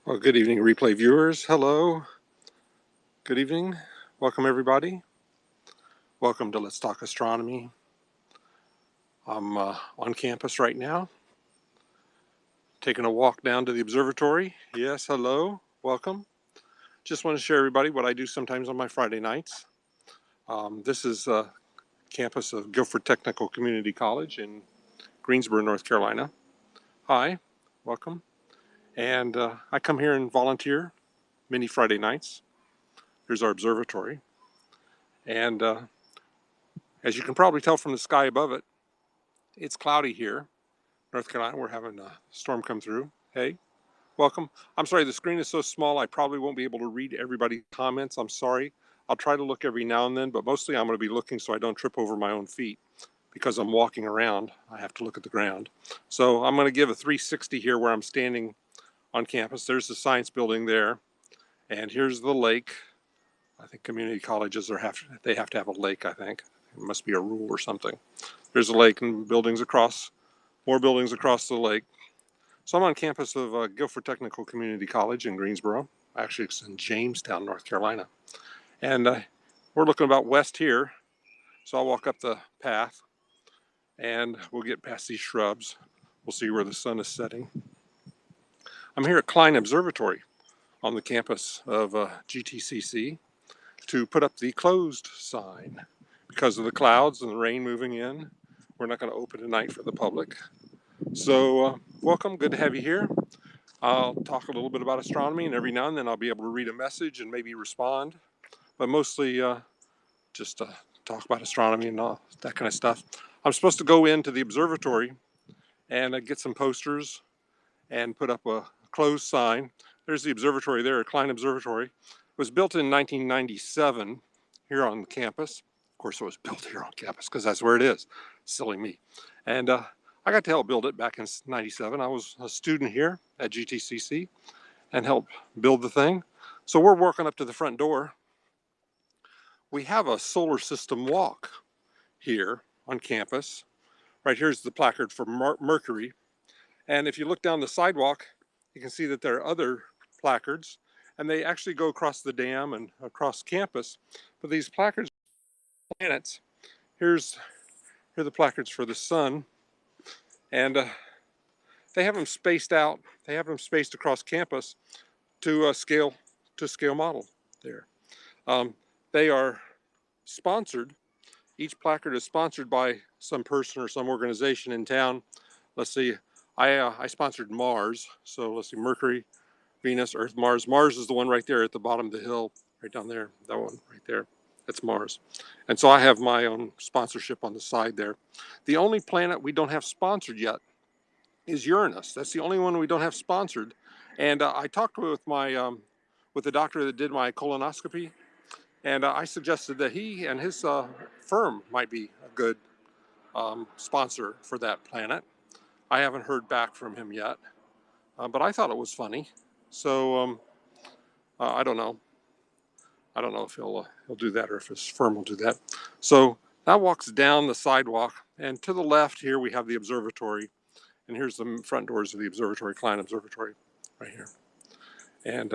Well, good evening, replay viewers. Hello. Good evening. Welcome, everybody. Welcome to Let's Talk Astronomy. I'm on campus right now, taking a walk down to the observatory. Yes, hello. Welcome. Just want to share everybody what I do sometimes on my Friday nights. This is campus of Guilford Technical Community College in Greensboro, North Carolina. Hi, welcome. And I come here and volunteer many Friday nights. Here's our observatory. And as you can probably tell from the sky above it, it's cloudy here, North Carolina. We're having a storm come through. Hey, welcome. I'm sorry, the screen is so small, I probably won't be able to read everybody's comments. I'm sorry. I'll try to look every now and then, but mostly I'm going to be looking so I don't trip over my own feet. Because I'm walking around, I have to look at the ground. So I'm going to give a 360 here where I'm standing on campus. There's the science building there, and here's the lake. I think community colleges they have to have a lake, I think. It must be a rule or something. There's a lake and more buildings across the lake. So I'm on campus of Guilford Technical Community College in Greensboro. Actually, it's in Jamestown, North Carolina. And we're looking about west here. So I'll walk up the path and we'll get past these shrubs. We'll see where the sun is setting. I'm here at Klein Observatory on the campus of GTCC to put up the closed sign. Because of the clouds and the rain moving in, we're not going to open tonight for the public. So welcome, good to have you here. I'll talk a little bit about astronomy, and every now and then I'll be able to read a message and maybe respond, but mostly just talk about astronomy and all that kind of stuff. I'm supposed to go into the observatory and get some posters and put up a closed sign. There's the observatory there, Klein Observatory. It was built in 1997 here on campus. Of course, it was built here on campus because that's where it is. Silly me. And I got to help build it back in 97. I was a student here at GTCC and helped build the thing. So we're working up to the front door. We have a solar system walk here on campus. Right here's the placard for Mercury. And if you look down the sidewalk, you can see that there are other placards, and they actually go across the dam and across campus. But these placards are planets. Here are the placards for the sun, and they have them spaced out. They have them spaced across campus to scale model there. They are sponsored. Each placard is sponsored by some person or some organization in town. Let's see, I sponsored Mars. So let's see, Mercury, Venus, Earth, Mars. Mars is the one right there at the bottom of the hill, right down there. That one right there. That's Mars. And so I have my own sponsorship on the side there. The only planet we don't have sponsored yet is Uranus. That's the only one we don't have sponsored. And I talked with with the doctor that did my colonoscopy, and I suggested that he and his firm might be a good sponsor for that planet. I haven't heard back from him yet, but I thought it was funny. So I don't know. I don't know if he'll do that or if his firm will do that. So that walks down the sidewalk, and to the left here we have the observatory, and here's the front doors of the observatory, Klein Observatory, right here. And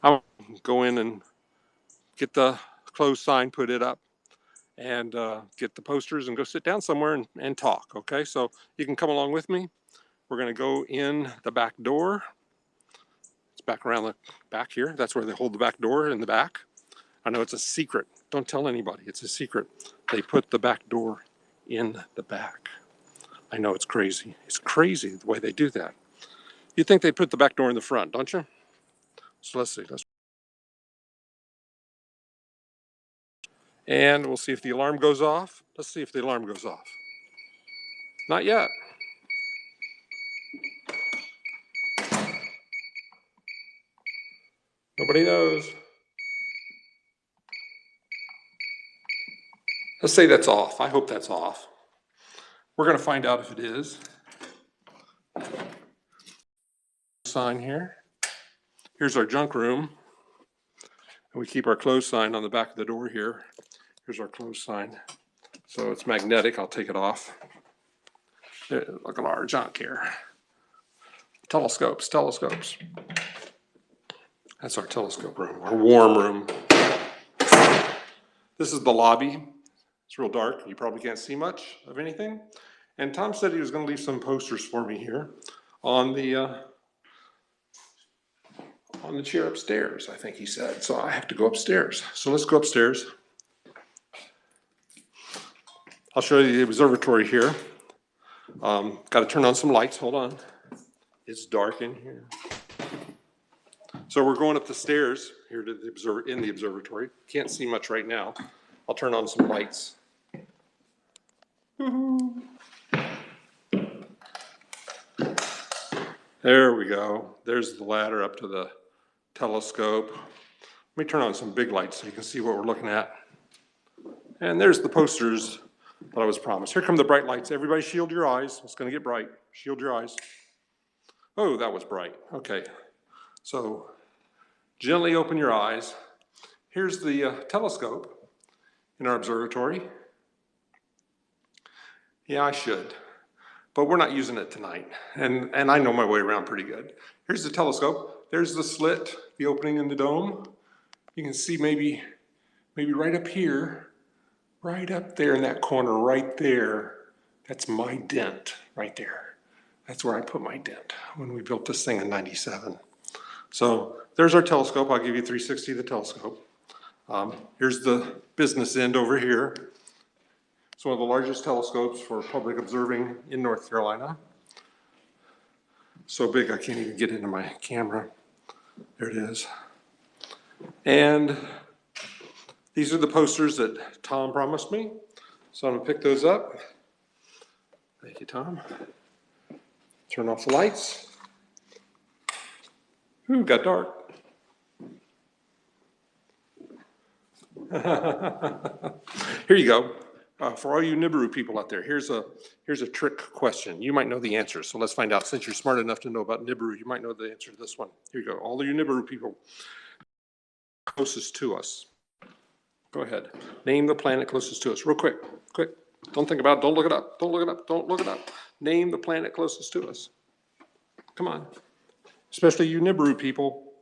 I'll go in and get the closed sign, put it up, and get the posters and go sit down somewhere and talk. Okay, so you can come along with me. We're going to go in the back door. It's back around the back here. That's where they hold the back door in the back. I know it's a secret. Don't tell anybody. It's a secret. They put the back door in the back. I know it's crazy. It's crazy the way they do that. You think they put the back door in the front, don't you? So let's see. And we'll see if the alarm goes off. Let's see if the alarm goes off. Not yet. Nobody knows. Let's say that's off. I hope that's off. We're going to find out if it is. Sign here. Here's our junk room. And we keep our close sign on the back of the door here. Here's our close sign. So it's magnetic. I'll take it off. Look at our junk here. Telescopes. That's our telescope room, our warm room. This is the lobby. It's real dark. You probably can't see much of anything. And Tom said he was going to leave some posters for me here on the chair upstairs, I think he said. So I have to go upstairs. So let's go upstairs. I'll show you the observatory here. Got to turn on some lights. Hold on. It's dark in here. So we're going up the stairs here to the observatory. Can't see much right now. I'll turn on some lights. There we go. There's the ladder up to the telescope. Let me turn on some big lights so you can see what we're looking at. And there's the posters that I was promised. Here come the bright lights. Everybody shield your eyes. It's going to get bright. Shield your eyes. Oh, that was bright. Okay. So gently open your eyes. Here's the telescope in our observatory. Yeah, I should. But we're not using it tonight. And I know my way around pretty good. Here's the telescope. There's the slit, the opening in the dome. You can see maybe right up here, right up there in that corner, right there. That's my dent right there. That's where I put my dent when we built this thing in '97. So there's our telescope. I'll give you 360 of the telescope. Here's the business end over here. It's one of the largest telescopes for public observing in North Carolina. So big I can't even get into my camera. There it is. And these are the posters that Tom promised me. So I'm gonna pick those up. Thank you, Tom. Turn off the lights. Ooh, got dark. Here you go. For all you Nibiru people out there, here's a trick question. You might know the answer, so let's find out. Since you're smart enough to know about Nibiru, you might know the answer to this one. Here you go. All of you Nibiru people closest to us. Go ahead. Name the planet closest to us. Real quick. Quick. Don't think about it. Don't look it up. Don't look it up. Don't look it up. Name the planet closest to us. Come on. Especially you Nibiru people.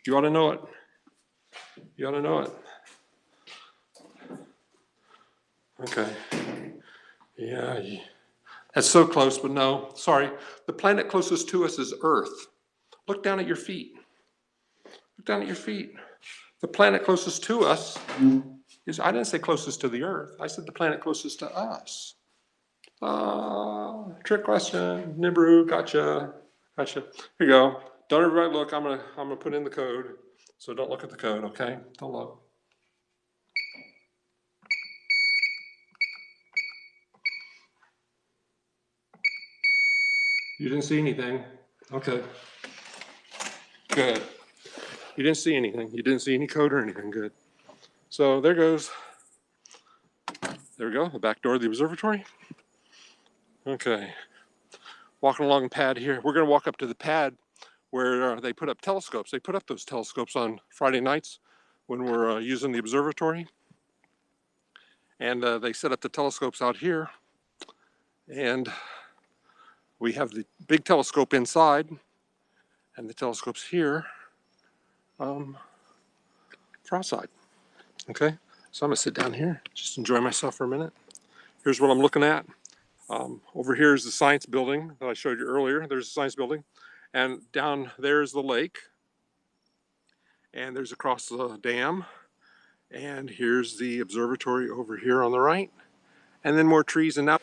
You ought to know it. You ought to know it. Okay. Yeah. That's so close, but no. Sorry. The planet closest to us is Earth. Look down at your feet. Look down at your feet. The planet closest to us is, I didn't say closest to the Earth. I said the planet closest to us. Trick question. Nibiru, gotcha. Gotcha. Here you go. Don't everybody look. I'm gonna put in the code. So don't look at the code, okay? Don't look. You didn't see anything. Okay. Good. You didn't see anything. You didn't see any code or anything. Good. So there goes. There we go. The back door of the observatory. Okay. Walking along the pad here. We're going to walk up to the pad where they put up telescopes. They put up those telescopes on Friday nights when we're using the observatory. And they set up the telescopes out here. And we have the big telescope inside and the telescopes here for outside. Okay, so I'm gonna sit down here, just enjoy myself for a minute. Here's what I'm looking at. Over here is the science building that I showed you earlier. There's the science building. And down there is the lake. And there's across the dam. And here's the observatory over here on the right. And then more trees. And now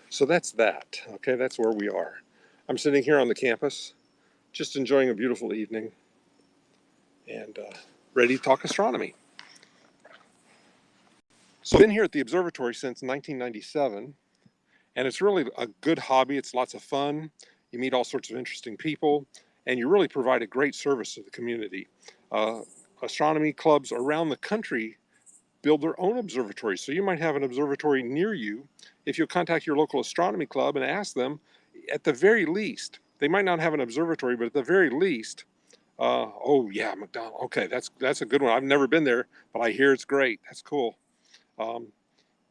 so that's that. Okay, that's where we are. I'm sitting here on the campus, just enjoying a beautiful evening and ready to talk astronomy. So I've been here at the observatory since 1997, and it's really a good hobby. It's lots of fun. You meet all sorts of interesting people, and you really provide a great service to the community. Astronomy clubs around the country build their own observatories. So you might have an observatory near you. If you'll contact your local astronomy club and ask them, at the very least, they might not have an observatory, but at the very least, oh yeah, McDonald. Okay, that's a good one. I've never been there, but I hear it's great. That's cool.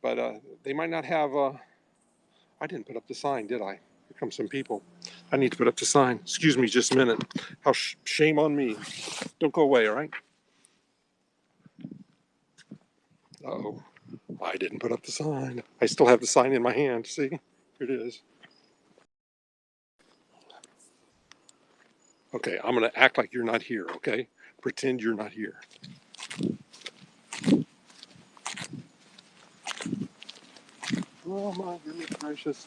but they might not have. I didn't put up the sign, did I? Here come some people. I need to put up the sign. Excuse me just a minute. How shame on me. Don't go away, all right? Uh-oh. I didn't put up the sign. I still have the sign in my hand. See? Here it is. Okay, I'm going to act like you're not here, okay? Pretend you're not here. Oh, my goodness gracious.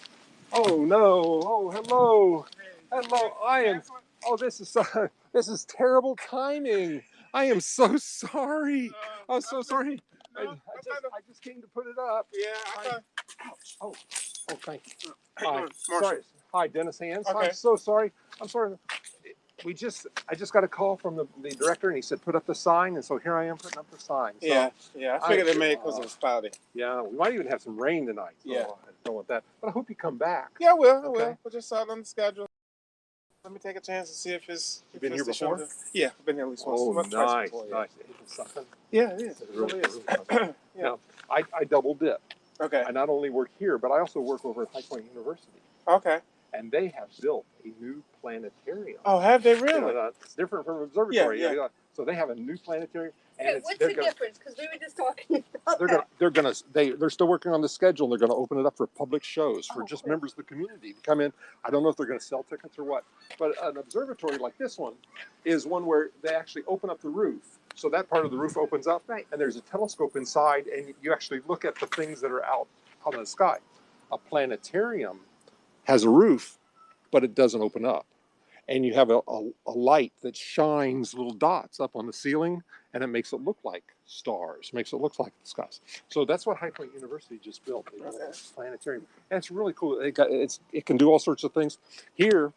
Oh, no. Oh, hello. Hello. I am. Oh, this is terrible timing. I am so sorry. I'm so sorry. I just came to put it up. Yeah, I thought. Ouch. Oh, thanks. How you Hi. doing, Marshall? Sorry. Hi, Dennis Hands. Okay. I'm so sorry. I'm sorry. I just got a call from the director, and he said put up the sign, and so here I am putting up the sign. So, Yeah. I figured it may because it was cloudy. yeah, we might even have some rain tonight. So Yeah. I don't want that, but I hope you come back. Yeah, I will. Okay. We'll just saw it on the schedule. Let me take a chance and see if it's. You been here before? Yeah, I've been here at least once. Oh, Twice nice, before, nice. It's something. Yeah, it is. It really is. Yeah. Now, I double dip. Okay. I not only work here, but I also work over at High Point University. Okay. And they have built a new planetarium. Oh, have they really? It's different from observatory. Yeah. So they have a new planetarium. And Okay, what's the difference? Because we were just talking about they're still working on the schedule. And they're going to open it up for public shows for just cool. members of the community to come in. I don't know if they're going to sell tickets or what, but an observatory like this one is one where they actually open up the roof. So that part of the roof opens up, Right. and there's a telescope inside, and you actually look at the things that are out in the sky. A planetarium has a roof, but it doesn't open up. And you have a light that shines little dots up on the ceiling, and it makes it look like stars, makes it look like the skies. So that's what High Point University just built. They built a planetarium, and it's really cool. It can do all sorts of things. Here,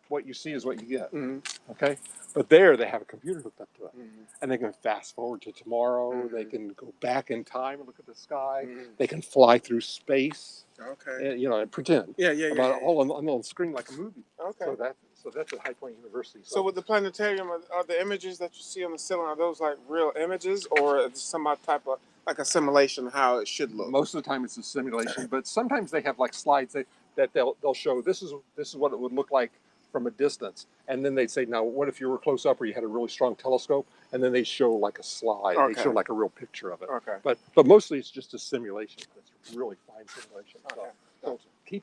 what you see is what you get. Mm-hmm. Okay, but there they have a computer hooked up to it, Mm-hmm. and they can fast forward to tomorrow. Mm-hmm. They can go back in time and look at the sky. Mm-hmm. They can fly through space. Okay. And, and pretend. Yeah. About all on the screen like a movie. Okay. So that's at High Point University. So with the planetarium, are the images that you see on the ceiling, are those like real images, or is some type of like a simulation of how it should look? Most of the time it's a simulation, but sometimes they have like slides that they'll show this is what it would look like from a distance, and then they'd say, now what if you were close up or you had a really strong telescope, and then they show like a slide. Okay. They show like a real picture of it. Okay. But mostly it's just a simulation. It's a really fine simulation. Okay. So keep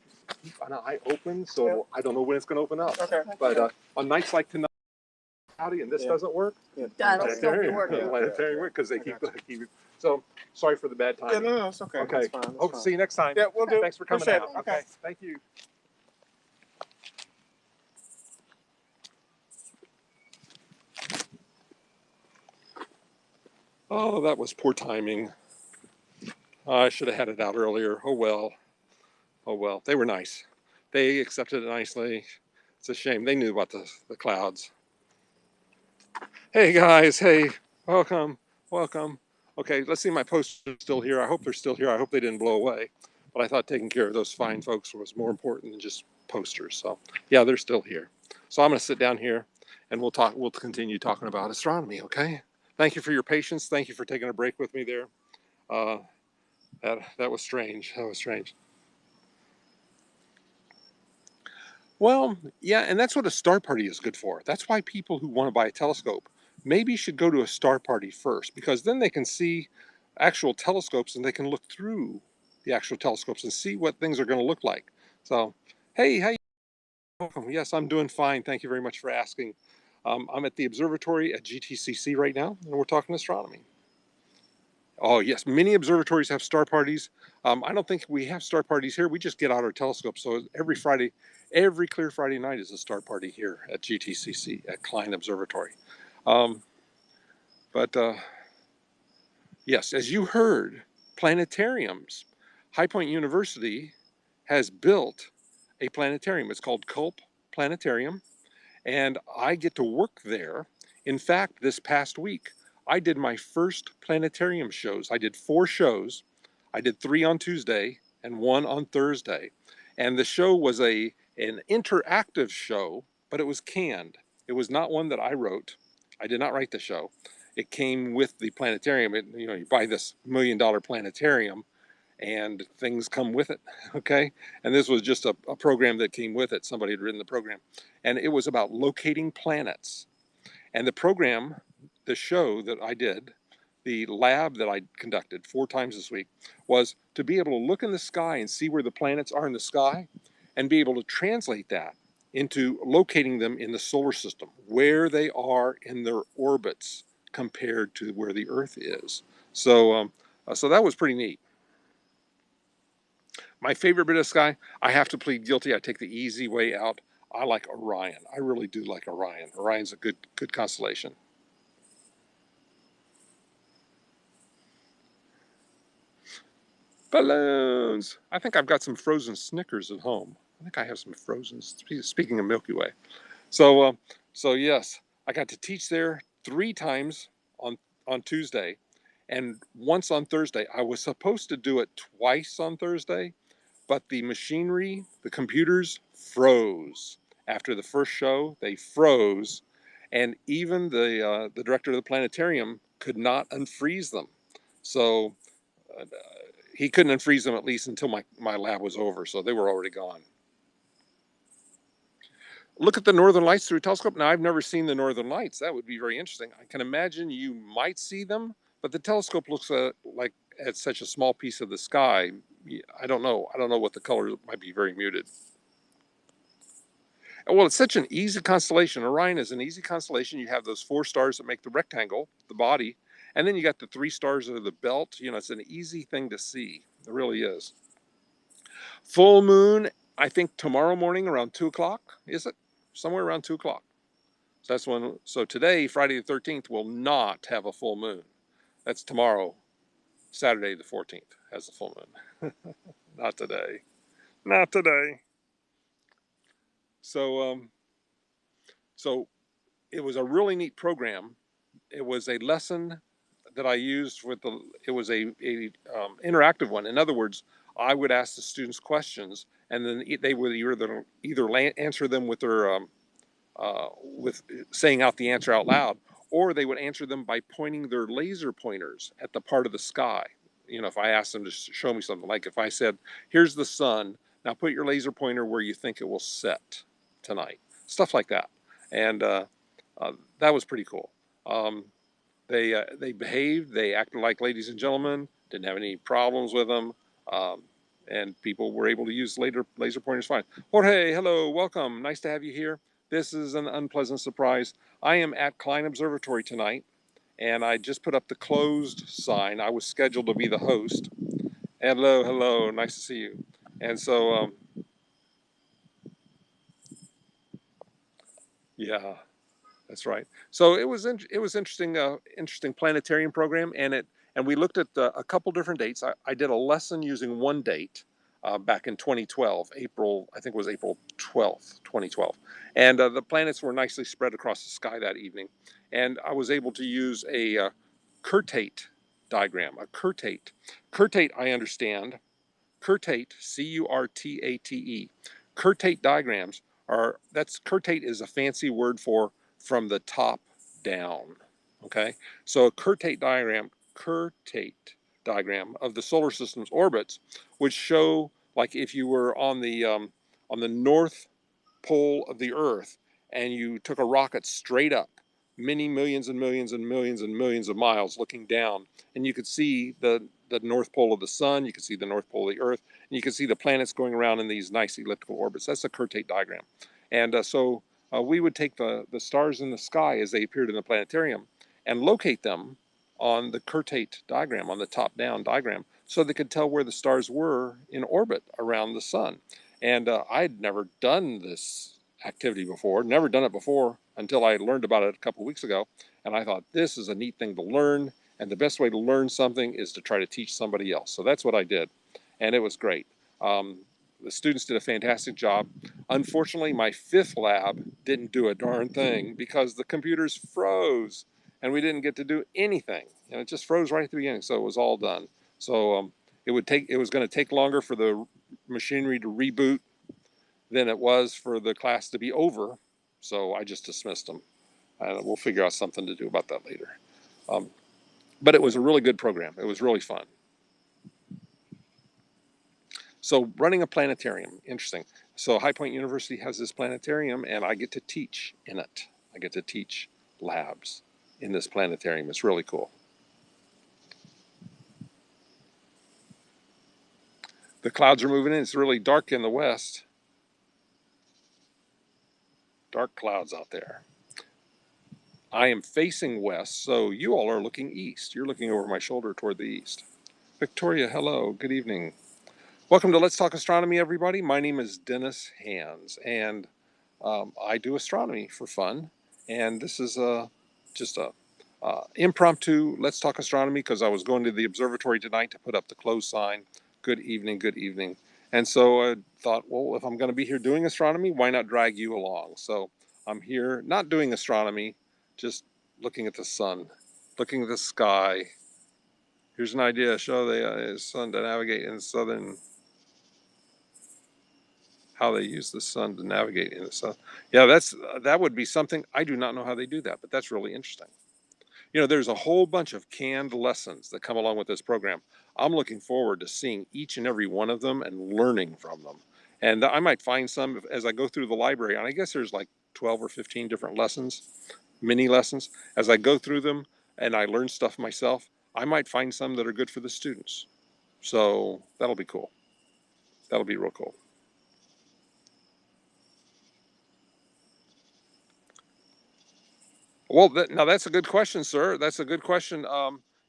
an eye open. So I don't know when it's going to open up. Okay. But on nights like tonight, and this doesn't work. That'll still be working. Planetarium work because they keep it. So sorry for the bad time. Yeah, no, it's okay. Okay. It's fine. It's Hope to fine. see you next time. Yeah, we'll do. Thanks for coming Appreciate out. it. Okay. Thank you. Oh, that was poor timing. I should have had it out earlier. Oh well. Oh well. They were nice. They accepted it nicely. It's a shame. They knew about the clouds. Hey guys. Hey. Welcome. Welcome. Okay, let's see. My posters still here. I hope they're still here. I hope they didn't blow away. But I thought taking care of those fine folks was more important than just posters. So yeah, they're still here. So I'm going to sit down here and we'll talk. We'll continue talking about astronomy. Okay. Thank you for your patience. Thank you for taking a break with me there. That was strange. That was strange. Well, yeah, and that's what a star party is good for. That's why people who want to buy a telescope maybe should go to a star party first, because then they can see actual telescopes and they can look through the actual telescopes and see what things are going to look like. So, hey, how you doing? Yes, I'm doing fine. Thank you very much for asking. I'm at the observatory at GTCC right now, and we're talking astronomy. Oh, yes, many observatories have star parties. I don't think we have star parties here. We just get out our telescopes. So every Friday, every clear Friday night is a star party here at GTCC at Klein Observatory. Um, but yes, as you heard, planetariums. High Point University has built a planetarium. It's called Culp Planetarium, and I get to work there. In fact, this past week, I did my first planetarium shows. I did 4 shows. I did 3 on Tuesday and 1 on Thursday. And the show was an interactive show, but it was canned. It was not one that I wrote. I did not write the show. It came with the planetarium. You buy this $1 million planetarium, and things come with it, okay? And this was just a program that came with it. Somebody had written the program. And it was about locating planets. And the program, the show that I did, the lab that I conducted 4 times this week, was to be able to look in the sky and see where the planets are in the sky and be able to translate that into locating them in the solar system, where they are in their orbits compared to where the Earth is. So that was pretty neat. My favorite bit of sky, I have to plead guilty. I take the easy way out. I like Orion. I really do like Orion. Orion's a good constellation. Balloons. I think I've got some frozen Snickers at home. I think I have some frozen. Speaking of Milky Way, so yes, I got to teach there 3 times on Tuesday, and once on Thursday. I was supposed to do it twice on Thursday, but the machinery, the computers froze after the first show. They froze, and even the director of the planetarium could not unfreeze them. So uh, he couldn't unfreeze them at least until my lab was over. So they were already gone. Look at the Northern Lights through a telescope. Now, I've never seen the Northern Lights. That would be very interesting. I can imagine you might see them, but the telescope looks like at such a small piece of the sky. I don't know. I don't know what the colors might be very muted. Well, it's such an easy constellation. Orion is an easy constellation. You have those 4 stars that make the rectangle, the body, and then you got the 3 stars that are the belt. You know, it's an easy thing to see. It really is. Full moon, I think tomorrow morning around 2 o'clock, is it? Somewhere around 2 o'clock. So that's when. So today, Friday the 13th, will not have a full moon. That's tomorrow, Saturday the 14th, has a full moon. Not today. Not today. So, so it was a really neat program. It was a lesson that I used with the. It was a interactive one. In other words, I would ask the students questions, and then they would either answer them with saying out the answer out loud, or they would answer them by pointing their laser pointers at the part of the sky. You know, if I asked them to show me something, like if I said, "Here's the sun. Now put your laser pointer where you think it will set tonight," stuff like that, and that was pretty cool. Um, they behaved. They acted like ladies and gentlemen. Didn't have any problems with them. Um, and people were able to use laser pointers fine. Jorge, hello, welcome. Nice to have you here. This is an unpleasant surprise. I am at Klein Observatory tonight, and I just put up the closed sign. I was scheduled to be the host. Hello, hello, nice to see you. And so, yeah. That's right. So it was interesting, interesting planetarium program, and we looked at a couple different dates. I did a lesson using one date back in 2012, April. I think it was April 12th, 2012, and the planets were nicely spread across the sky that evening, and I was able to use a Curtate diagram. A Curtate, I understand. Curtate, Curtate. Curtate diagrams Curtate is a fancy word for from the top down. Okay, so a Curtate diagram of the solar system's orbits would show, like, if you were on the north pole of the Earth and you took a rocket straight up many millions and millions and millions and millions of miles looking down, and you could see the north pole of the sun, you could see the north pole of the Earth, and you could see the planets going around in these nice elliptical orbits. That's a Curtate diagram. And we would take the stars in the sky as they appeared in the planetarium and locate them on the Curtate diagram, on the top-down diagram, so they could tell where the stars were in orbit around the sun. And I'd never done this activity before, never done it before until I learned about it a couple of weeks ago. And I thought, this is a neat thing to learn. And the best way to learn something is to try to teach somebody else. So that's what I did. And it was great. The students did a fantastic job. Unfortunately, my 5th lab didn't do a darn thing because the computers froze and we didn't get to do anything. And it just froze right at the beginning. So it was all done. So it was going to take longer for the machinery to reboot than it was for the class to be over. So I just dismissed them. And we'll figure out something to do about that later. But it was a really good program. It was really fun. So running a planetarium, interesting. So High Point University has this planetarium, and I get to teach in it. I get to teach labs in this planetarium. It's really cool. The clouds are moving in. It's really dark in the west. Dark clouds out there. I am facing west, so you all are looking east. You're looking over my shoulder toward the east. Victoria, hello. Good evening. Welcome to Let's Talk Astronomy, everybody. My name is Dennis Hands, and I do astronomy for fun. And this is just a impromptu Let's Talk Astronomy because I was going to the observatory tonight to put up the close sign. Good evening, good evening. And so I thought, well, if I'm going to be here doing astronomy, why not drag you along? So I'm here not doing astronomy, just looking at the sun, looking at the sky. Here's an idea: show the sun to navigate in southern. How they use the sun to navigate in the sun. Yeah, that would be something. I do not know how they do that, but that's really interesting. You know, there's a whole bunch of canned lessons that come along with this program. I'm looking forward to seeing each and every one of them and learning from them. And I might find some as I go through the library, and I guess there's like 12 or 15 different lessons, mini lessons. As I go through them and I learn stuff myself, I might find some that are good for the students. So that'll be cool. That'll be real cool. Well, now that's a good question, sir. That's a good question.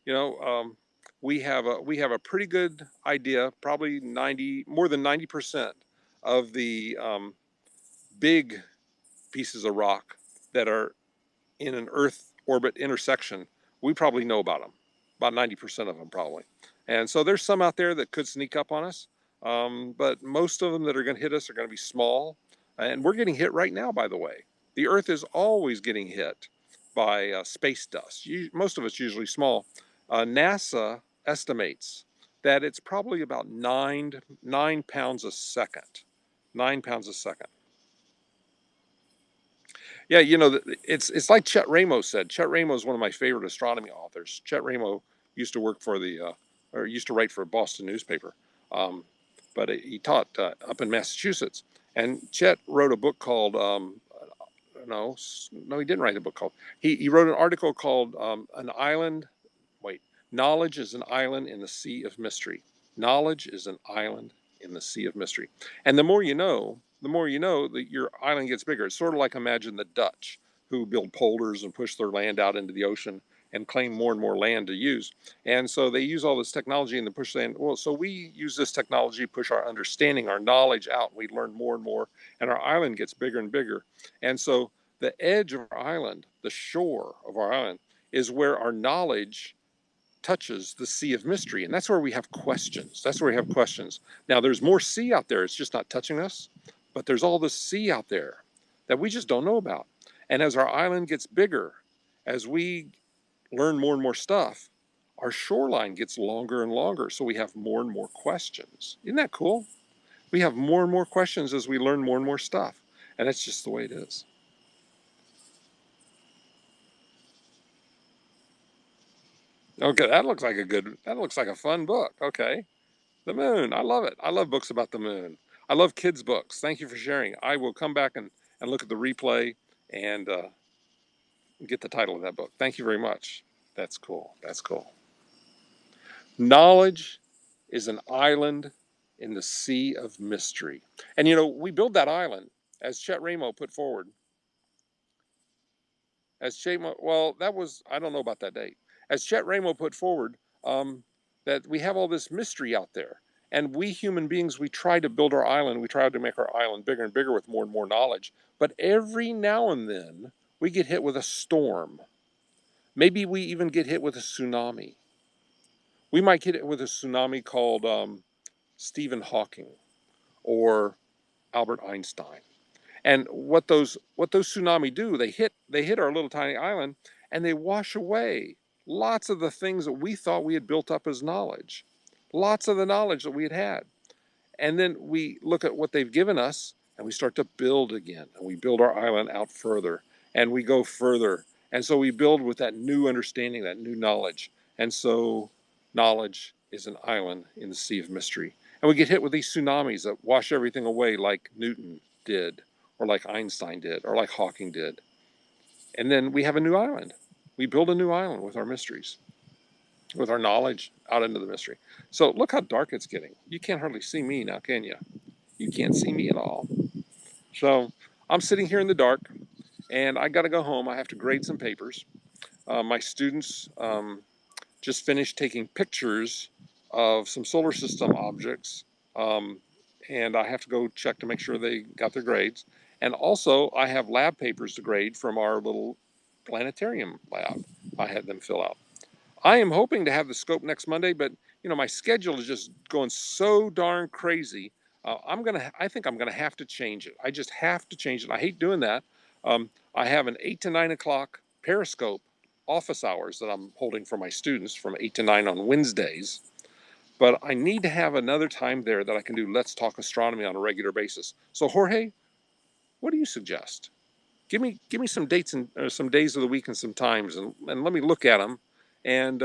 You know, we have a pretty good idea. Probably more than 90% of the big pieces of rock that are in an Earth orbit intersection, we probably know about them. About 90% of them, probably. And so there's some out there that could sneak up on us, but most of them that are going to hit us are going to be small. And we're getting hit right now, by the way. The Earth is always getting hit by space dust. Most of it's usually small. NASA estimates that it's probably about 9 pounds a second. 9 pounds a second. Yeah, you know, it's like Chet Ramo said. Chet Ramo is one of my favorite astronomy authors. Chet Ramo used to work for or used to write for a Boston newspaper, um, but he taught up in Massachusetts. And Chet wrote a book called no, he didn't write a book called. He wrote an article called "An Island." Wait, knowledge is an island in the sea of mystery. Knowledge is an island in the sea of mystery. And the more you know that your island gets bigger. It's sort of like imagine the Dutch who build polders and push their land out into the ocean and claim more and more land to use. And so they use all this technology and they push land. Well, so we use this technology, push our understanding, our knowledge out. We learn more and more, and our island gets bigger and bigger. And so the edge of our island, the shore of our island, is where our knowledge touches the sea of mystery. And that's where we have questions. That's where we have questions. Now, there's more sea out there. It's just not touching us. But there's all this sea out there that we just don't know about. And as our island gets bigger, as we learn more and more stuff, our shoreline gets longer and longer. So we have more and more questions. Isn't that cool? We have more and more questions as we learn more and more stuff. And that's just the way it is. Okay, that looks like a fun book. Okay. The moon. I love it. I love books about the moon. I love kids' books. Thank you for sharing. I will come back and look at the replay and get the title of that book. Thank you very much. That's cool. That's cool. Knowledge is an island in the sea of mystery. And you know, we build that island, as Chet Ramo put forward. Well, that was, I don't know about that date. As Chet Ramo put forward, that we have all this mystery out there. And we human beings, we try to build our island. We try to make our island bigger and bigger with more and more knowledge. But every now and then, we get hit with a storm. Maybe we even get hit with a tsunami. We might get hit with a tsunami called Stephen Hawking or Albert Einstein. And what those tsunami do, they hit our little tiny island and they wash away lots of the things that we thought we had built up as knowledge. Lots of the knowledge that we had had. And then we look at what they've given us and we start to build again. And we build our island out further and we go further. And so we build with that new understanding, that new knowledge. And so knowledge is an island in the sea of mystery. And we get hit with these tsunamis that wash everything away like Newton did, or like Einstein did, or like Hawking did. And then we have a new island. We build a new island with our mysteries, with our knowledge out into the mystery. So look how dark it's getting. You can't hardly see me now, can you? You can't see me at all. So I'm sitting here in the dark, and I got to go home. I have to grade some papers. My students just finished taking pictures of some solar system objects, um, and I have to go check to make sure they got their grades. And also, I have lab papers to grade from our little planetarium lab. I had them fill out. I am hoping to have the scope next Monday, but my schedule is just going so darn crazy. I think I'm gonna have to change it. I just have to change it. I hate doing that. I have an 8 to 9 o'clock Periscope office hours that I'm holding for my students from 8 to 9 on Wednesdays. But I need to have another time there that I can do Let's Talk Astronomy on a regular basis. So Jorge, what do you suggest? Give me some dates and some days of the week and some times, and let me look at them and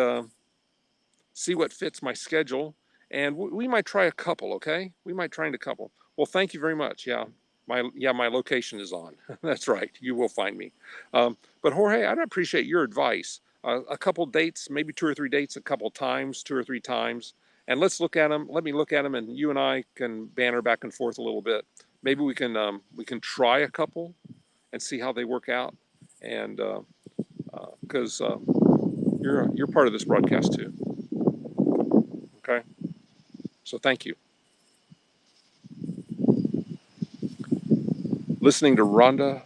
see what fits my schedule. And we might try a couple, okay? We might try a couple. Well, thank you very much. My location is on. That's right. You will find me. But Jorge, I'd appreciate your advice. A couple dates, maybe 2 or 3 dates, a couple times, 2 or 3 times, and let's look at them. Let me look at them, and you and I can banter back and forth a little bit. Maybe we can try a couple and see how they work out. And because you're part of this broadcast too. Okay. So thank you. Listening to Linda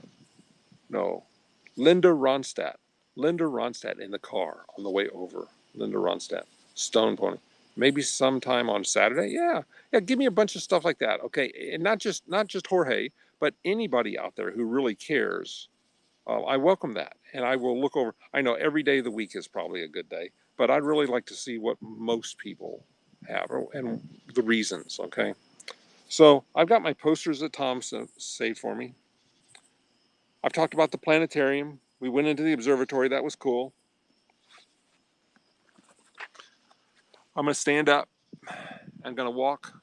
Ronstadt. Linda Ronstadt in the car on the way over. Linda Ronstadt. Stone Pony. Maybe sometime on Saturday. Yeah. Yeah. Give me a bunch of stuff like that. Okay. And not just Jorge, but anybody out there who really cares. I welcome that. And I will look over. I know every day of the week is probably a good day, but I'd really like to see what most people have and the reasons. Okay. So I've got my posters that Tom saved for me. I've talked about the planetarium. We went into the observatory. That was cool. I'm going to stand up. I'm going to walk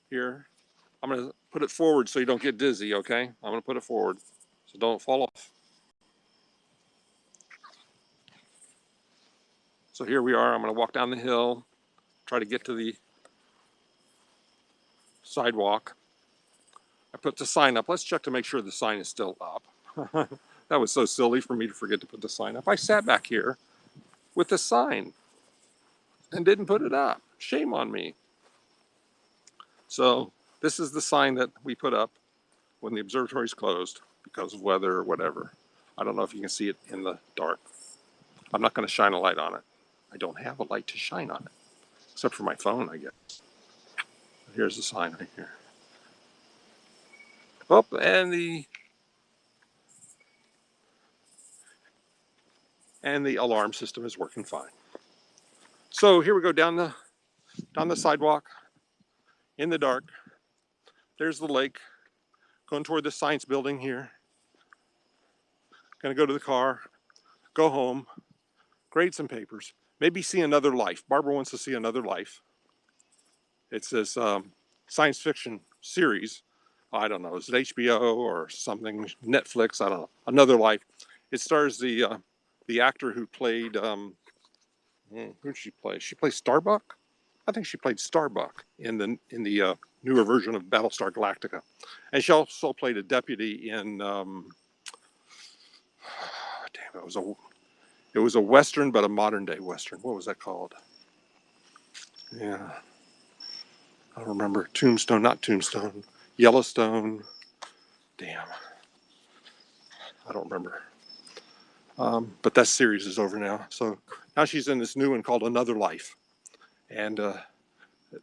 here. I'm going to put it forward so you don't get dizzy, okay? I'm going to put it forward so don't fall off. So here we are. I'm going to walk down the hill, try to get to the sidewalk. I put the sign up. Let's check to make sure the sign is still up. That was so silly for me to forget to put the sign up. I sat back here with the sign and didn't put it up. Shame on me. So this is the sign that we put up when the observatory is closed because of weather or whatever. I don't know if you can see it in the dark. I'm not going to shine a light on it. I don't have a light to shine on it, except for my phone, I guess. Here's the sign right here. Oh, and the alarm system is working fine. So here we go down the sidewalk in the dark. There's the lake. Going toward the science building here. Gonna go to the car, go home, grade some papers, maybe see another life. Barbara wants to see another life. It's this science fiction series. I don't know, is it HBO or something? Netflix? I don't know. Another Life. It stars the actor who played who did she play? She plays Starbuck. I think she played Starbuck in the newer version of Battlestar Galactica, and she also played a deputy in. Damn, it was a western, but a modern day western. What was that called? Yeah, I don't remember. Tombstone, not Tombstone. Yellowstone. Damn, I don't remember. But that series is over now. So now she's in this new one called Another Life, and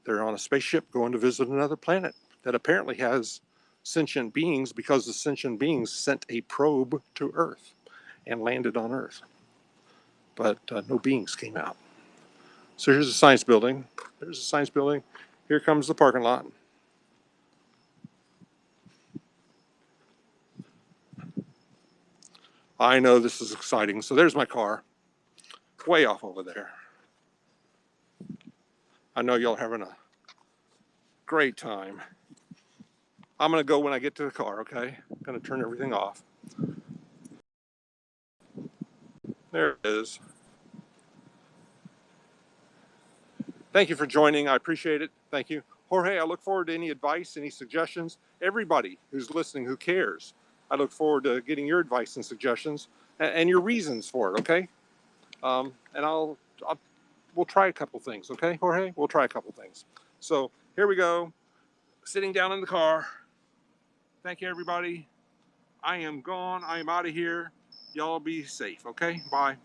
they're on a spaceship going to visit another planet that apparently has sentient beings because the sentient beings sent a probe to Earth and landed on Earth. But no beings came out. So here's the science building. There's the science building. Here comes the parking lot. I know this is exciting. So there's my car, way off over there. I know y'all having Great time. I'm going to go when I get to the car, okay? I'm going to turn everything off. There it is. Thank you for joining. I appreciate it. Thank you. Jorge, I look forward to any advice, any suggestions. Everybody who's listening, who cares, I look forward to getting your advice and suggestions and your reasons for it, okay? And we'll try a couple things, okay, Jorge? We'll try a couple things. So here we go. Sitting down in the car. Thank you, everybody. I am gone. I am out of here. Y'all be safe, okay? Bye.